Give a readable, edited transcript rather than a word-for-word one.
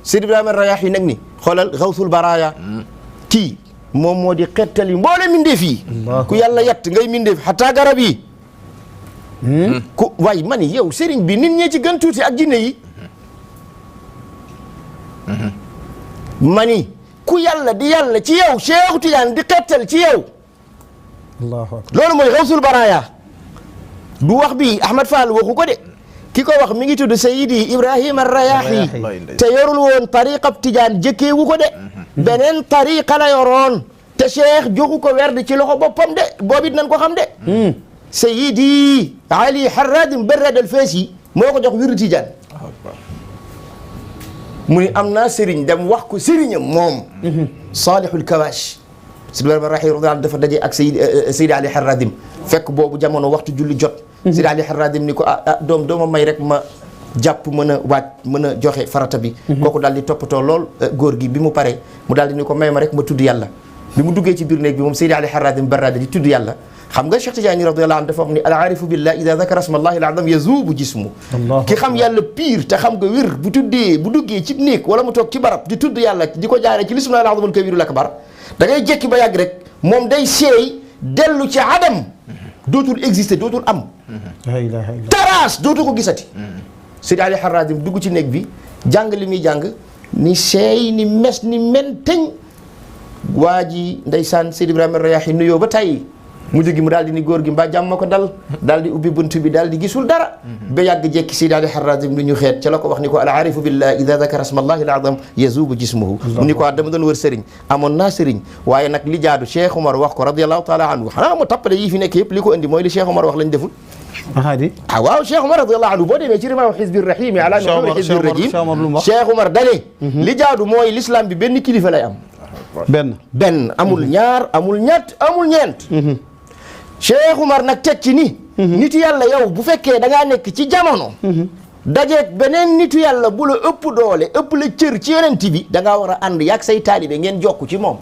Seydi Ibrahima Rayaahi nag ni xoolal Gawsul Baraaya kii moom moo di xettali mboole mindeef yi ku yàlla yett ngay mindeef xataa garab yi ku waay ma ni yow sëriñ bi nit ñee ci gën tuuti ak jinne yi ma ni ku yàlla di yàlla ci yow Cheikh Tidiane di xettal ci yow loolu mooy Gawsul Baraaya du wax bi Ahmad Fall waxu ko de ki ko wax mi ngi tudd Seydi Ibrahima Rayaahi te yorul woon tariqab Tidiane jëkkeewu ko de beneen tariqa la yoroon te Cheikh joxu ko werd ci loxo boppam de boobit nan ko xam de Seydi Ali Harradim Barrad al-Fasi moo ko jox wirdu Tidiane mu ni am naa sëriñ dem wax ko sëriñam moom Salihul Kawash Seydi Ibrahima Rayaahi radiyallahu dafa daje ak Seydi Ali Harradim fekk boobu jamono waxtu julli jot Seydi Ali Harradim ni ko dooma may rek ma jàpp mën a waaj mën a joxe farata bi kooku daal di toppatoo lool góor gi bi mu paree mu daal di ni ko may ma rek ma tudd yàlla bi mu duggee ci biir néeg bi moom Seydi Ali Harradim Barrada di tudd yàlla xam nga Cheikh Tidiane radiyallahu anhu dafa wax ni al-aarifu billah ida dakara isma allahi al-azam yazubu jismu ki xam yàlla pire te xam nga wér bu duggee ci néeg wala mu toog ci barab di tudd yàlla di ko jaaree ci lismillahi al-azamul kabirul akbar da ngay jekki ba yàgg rek moom day seey dellu ci adam dootul exister dootul am taraas dootu ko gisati Seydi Ali Harradim dugg ci néeg bi jàng li muy jàng ni seey ni mes ni men teñ waa ji ndeysaan Seydi Ibrahima Rayaahi nuyoo ba tey mujj gi mu daal di ni góor gi mbaa jàmm ko dal daal di ubbi bunt bi daal di gisul dara ba yàgg jekki Seydi Ali Harradim lu ñu xeet ca la ko wax ni ko al aarifu billah ida dakara isma allahi al azam yazubu jismuhu mu ni ko dama doon wër sëriñ amoon naa sëriñ waaye nag li jaadu Cheikh Omar wax ko radiallahu taala anhu xanaa mu tappale yii fi nekk yëpp li ko indi mooy li Cheikh Omar wax lañ deful waaw Cheikh Omar radiyallahu anhu boo demee ci rimaahu xizbi rahimi ala nuhuri xizbi rajim Cheikh Omar dane li jaadu mooy l'islam bi benn kilifa lay am benn amul ñaar amul ñett amul ñeent Cheikh Omar nag teg ci ni nitu yàlla yow bu fekkee da ngaa nekk ci jamono dajeeg beneen nitu yàlla bu la ëpp doole ëpp la cër ci yonent bi da ngaa war a ànd yaag say taalibe ngeen jokku ci moom